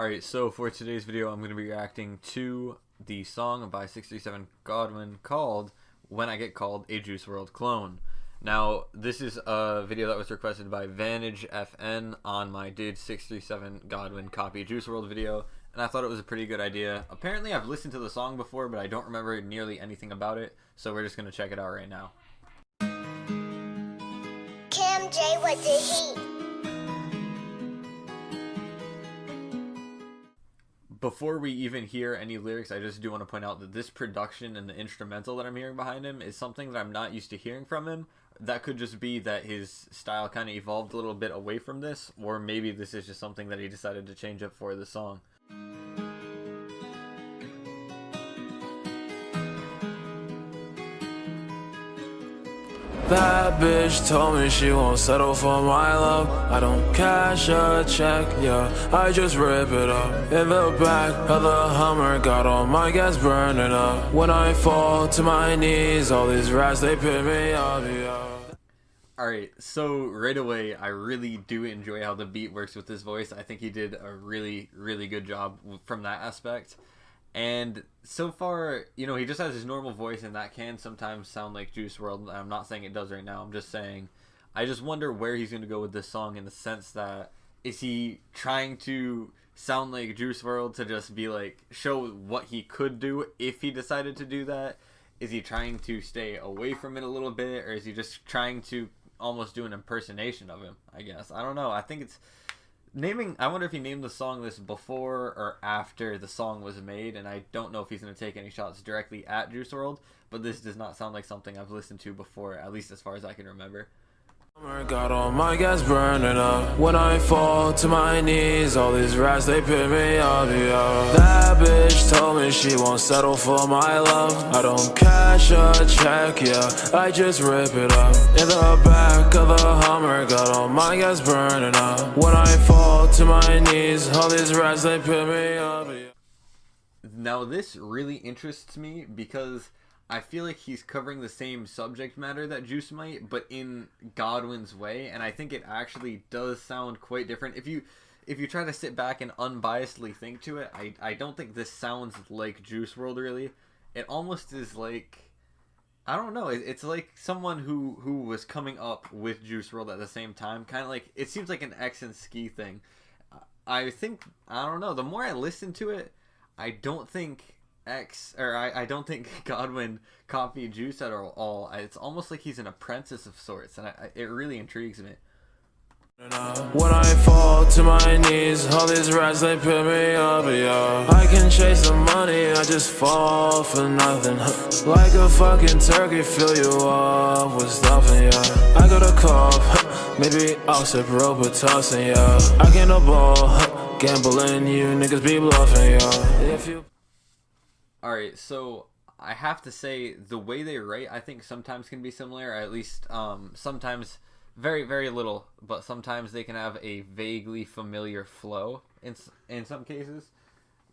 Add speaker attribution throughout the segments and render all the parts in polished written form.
Speaker 1: Alright, so for today's video, I'm going to be reacting to the song by 637Godwin called When I Get Called a JUICEWRLD Clone. Now, this is a video that was requested by Vantage FN on my Did 637Godwin copy JUICEWRLD video, and I thought it was a pretty good idea. Apparently, I've listened to the song before, but I don't remember nearly anything about it, so we're just going to check it out right now.
Speaker 2: Kim J with the heat.
Speaker 1: Before we even hear any lyrics, I just do want to point out that this production and the instrumental that I'm hearing behind him is something that I'm not used to hearing from him. That could just be that his style kind of evolved a little bit away from this, or maybe this is just something that he decided to change up for the song.
Speaker 3: That bitch told me she won't settle for my love. I don't cash a check, yeah, I just rip it up. In the back of the Hummer, got all my gas burning up. When I fall to my knees, all these rats, they pick me up, yeah.
Speaker 1: Alright, so right away, I really do enjoy how the beat works with his voice. I think he did a really good job from that aspect. And so far, you know, he just has his normal voice, and that can sometimes sound like JUICEWRLD. I'm not saying it does right now. I'm just saying, I just wonder where he's going to go with this song, in the sense that, is he trying to sound like JUICEWRLD to just be like, show what he could do if he decided to do that? Is he trying to stay away from it a little bit, or is he just trying to almost do an impersonation of him, I guess? I don't know. I think it's... I wonder if he named the song this before or after the song was made, and I don't know if he's going to take any shots directly at JUICEWRLD, but this does not sound like something I've listened to before, at least as far as I can remember.
Speaker 3: Got all my gas burning up. When I fall to my knees, all these rats, they pick me up, yeah. That bitch told me she won't settle for my love. I don't cash a check, yeah, I just rip it up. In the back of the Hummer, got all my gas burning up. When I fall to my knees, all these rats, they pick me up, yeah.
Speaker 1: Now this really interests me because I feel like he's covering the same subject matter that Juice might, but in Godwin's way, and I think it actually does sound quite different. If you try to sit back and unbiasedly think to it, I don't think this sounds like JUICEWRLD really. It almost is like, I don't know, it's like someone who was coming up with JUICEWRLD at the same time, kind of like, it seems like an X and Ski thing. I think, I don't know, the more I listen to it, I don't think I don't think Godwin copied Juice at all. It's almost like he's an apprentice of sorts, and it really intrigues me.
Speaker 3: When I fall to my knees, all these rats, they pick me up, yeah. I can chase the money, I just fall for nothing. Like a fucking turkey, fill you up with stuffing, yeah. I got a cough, maybe I'll sip Robitussin, yeah. I get a ball, gambling, you niggas be bluffing, yeah. If you...
Speaker 1: Alright, so I have to say, the way they write, I think sometimes can be similar, or at least sometimes very little, but sometimes they can have a vaguely familiar flow in some cases.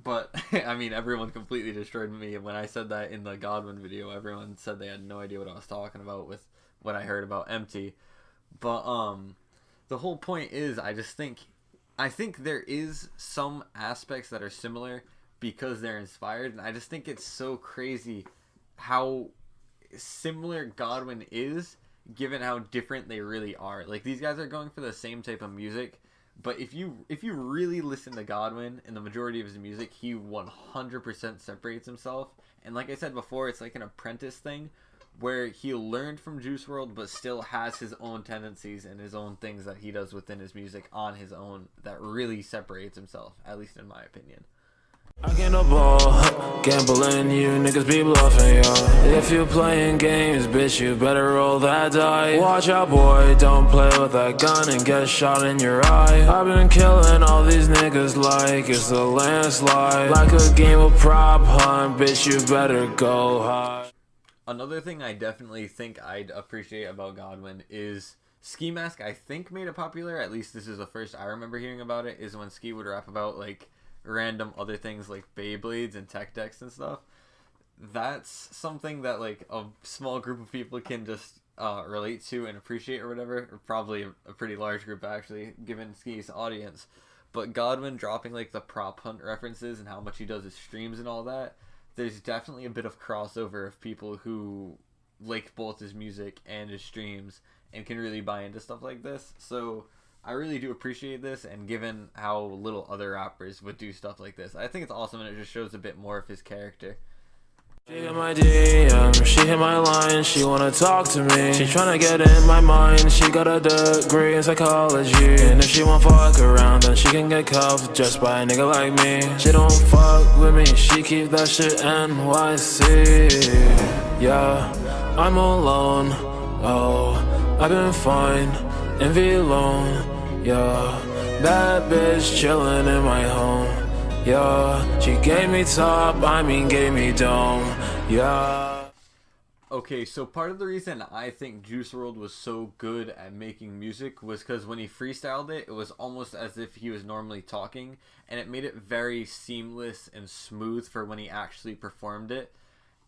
Speaker 1: But, I mean, everyone completely destroyed me when I said that in the Godwin video. Everyone said they had no idea what I was talking about with what I heard about Empty. But the whole point is, I think there is some aspects that are similar, because they're inspired, and I just think it's so crazy how similar Godwin is, given how different they really are. Like, these guys are going for the same type of music, but if you really listen to Godwin and the majority of his music, he 100% separates himself. And like I said before, it's like an apprentice thing, where he learned from JUICEWRLD, but still has his own tendencies and his own things that he does within his music on his own that really separates himself, at least in my opinion.
Speaker 3: I get a ball, gambling, you niggas be bluffing, yo. If you playing games, bitch, you better roll that die. Watch out, boy, don't play with that gun and get shot in your eye. I've been killing all these niggas like it's a landslide. Like a game of prop hunt, bitch, you better go high.
Speaker 1: Another thing I definitely think I'd appreciate about Godwin is Ski Mask. I think made it popular, at least this is the first I remember hearing about it, is when Ski would rap about, like, random other things like Beyblades and tech decks and stuff. That's something that, like, a small group of people can just relate to and appreciate or whatever, or probably a pretty large group actually, given Ski's audience. but Godwin dropping like the prop hunt references and how much he does his streams and all that, there's definitely a bit of crossover of people who like both his music and his streams and can really buy into stuff like this. So I really do appreciate this, and given how little other rappers would do stuff like this, I think it's awesome, and it just shows a bit more of his character.
Speaker 3: She hit my DM, she hit my line, she wanna talk to me. She tryna get in my mind, she got a degree in psychology. And if she won't fuck around, then she can get cuffed just by a nigga like me. She don't fuck with me, she keep that shit NYC. Yeah, I'm alone, oh, I've been fine, envy alone. Yeah, that bitch chillin' in my home. Yeah, she gave me top, gave me dome, yeah.
Speaker 1: Okay, so part of the reason I think JUICEWRLD was so good at making music was because when he freestyled it, it was almost as if he was normally talking, and it made it very seamless and smooth for when he actually performed it.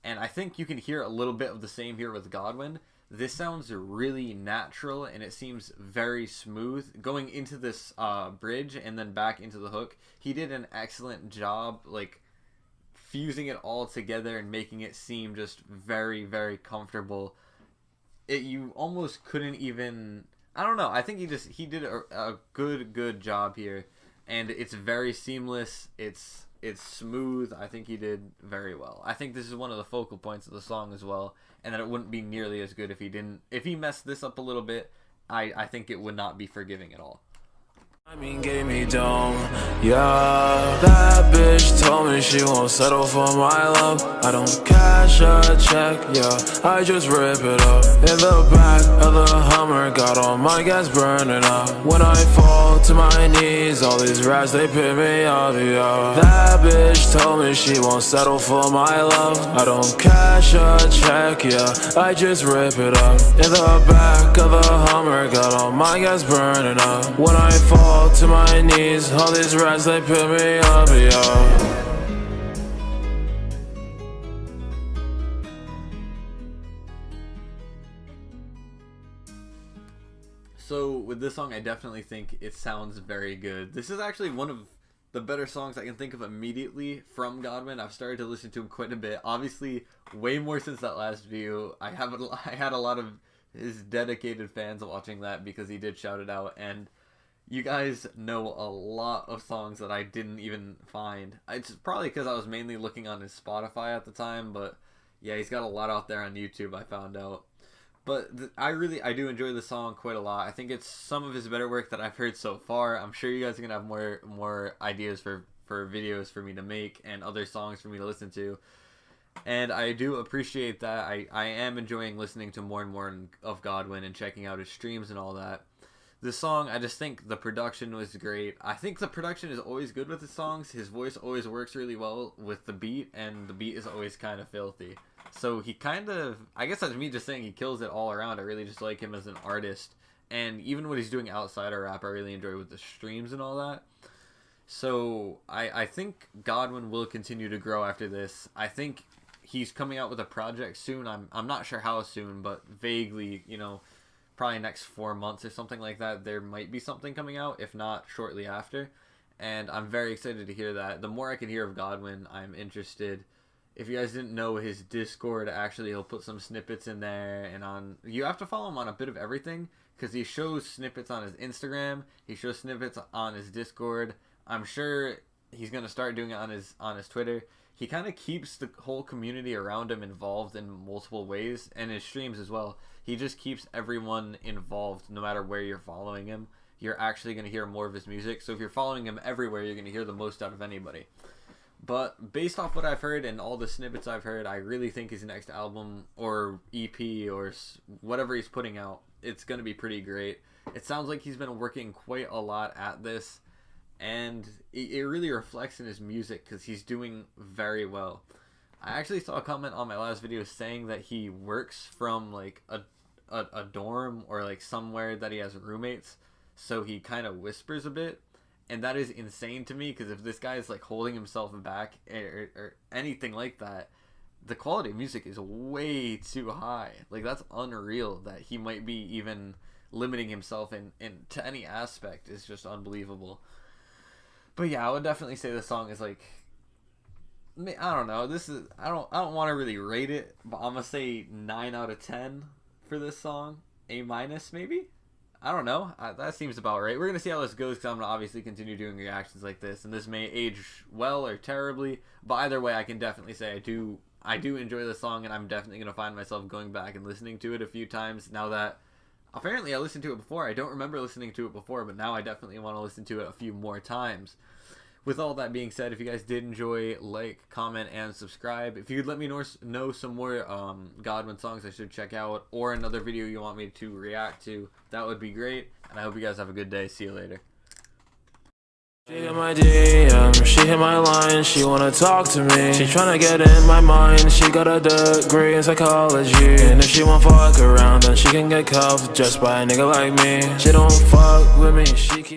Speaker 1: And I think you can hear a little bit of the same here with Godwin. This sounds really natural, and it seems very smooth. Going into this bridge and then back into the hook, he did an excellent job, like, fusing it all together and making it seem just very, very comfortable. You almost couldn't even... I don't know. I think he did a good job here, and it's very seamless. It's smooth. I think he did very well. I think this is one of the focal points of the song as well, and that it wouldn't be nearly as good if he messed this up a little bit. I think it would not be forgiving at all.
Speaker 3: Gave me dome, yeah. That bitch told me she won't settle for my love. I don't cash a check, yeah, I just rip it up. In the back of the Hummer, got all my gas burning up. When I fall to my knees, all these rats, they pick me up, yeah. That bitch told me she won't settle for my love. I don't cash a check, yeah, I just rip it up. In the back of the Hummer, got all my gas burning up. When I fall to my knees, all these rats, they pick me up, yeah.
Speaker 1: So with this song, I definitely think it sounds very good. This is actually one of the better songs I can think of immediately from Godwin. I've started to listen to him quite a bit. Obviously, way more since that last video. I had a lot of his dedicated fans watching that because he did shout it out, and you guys know a lot of songs that I didn't even find. It's probably because I was mainly looking on his Spotify at the time, but yeah, he's got a lot out there on YouTube, I found out. But I do enjoy the song quite a lot. I think it's some of his better work that I've heard so far. I'm sure you guys are going to have more ideas for videos for me to make and other songs for me to listen to. And I do appreciate that. I am enjoying listening to more and more of Godwin and checking out his streams and all that. This song, I just think the production was great. I think the production is always good with his songs. His voice always works really well with the beat, and the beat is always kind of filthy. So he kind of, I guess that's me just saying he kills it all around. I really just like him as an artist. And even what he's doing outside of rap, I really enjoy with the streams and all that. So I think Godwin will continue to grow after this. I think he's coming out with a project soon. I'm not sure how soon, but vaguely, you know, probably next 4 months or something like that, there might be something coming out, if not shortly after. And I'm very excited to hear that. The more I can hear of Godwin, I'm interested. If you guys didn't know, his Discord, actually, he'll put some snippets in there. And you have to follow him on a bit of everything, because he shows snippets on his Instagram. He shows snippets on his Discord. I'm sure he's going to start doing it on his Twitter. He kind of keeps the whole community around him involved in multiple ways, and his streams as well. He just keeps everyone involved no matter where you're following him. You're actually going to hear more of his music. So if you're following him everywhere, you're going to hear the most out of anybody. But based off what I've heard and all the snippets I've heard, I really think his next album or EP or whatever he's putting out, it's going to be pretty great. It sounds like he's been working quite a lot at this, and it really reflects in his music because he's doing very well. I actually saw a comment on my last video saying that he works from like a dorm or like somewhere that he has roommates, so he kind of whispers a bit, and that is insane to me because if this guy is like holding himself back or anything like that, the quality of music is way too high. Like, that's unreal that he might be even limiting himself in to any aspect is just unbelievable. But yeah, I would definitely say this song is like, I don't know. I don't want to really rate it, but I'm gonna say 9 out of 10 for this song. A minus maybe. I don't know. That seems about right. We're gonna see how this goes because I'm gonna obviously continue doing reactions like this, and this may age well or terribly. But either way, I can definitely say I do enjoy this song, and I'm definitely gonna find myself going back and listening to it a few times now that. Apparently, I listened to it before. I don't remember listening to it before, but now I definitely want to listen to it a few more times. With all that being said, if you guys did enjoy, like, comment, and subscribe. If you could let me know some more Godwin songs I should check out, or another video you want me to react to, that would be great. And I hope you guys have a good day. See you later.
Speaker 3: She hit my DM, she hit my line, she wanna talk to me. She tryna get in my mind, she got a degree in psychology. And if she won't fuck around, then she can get cuffed just by a nigga like me. She don't fuck with me, she keep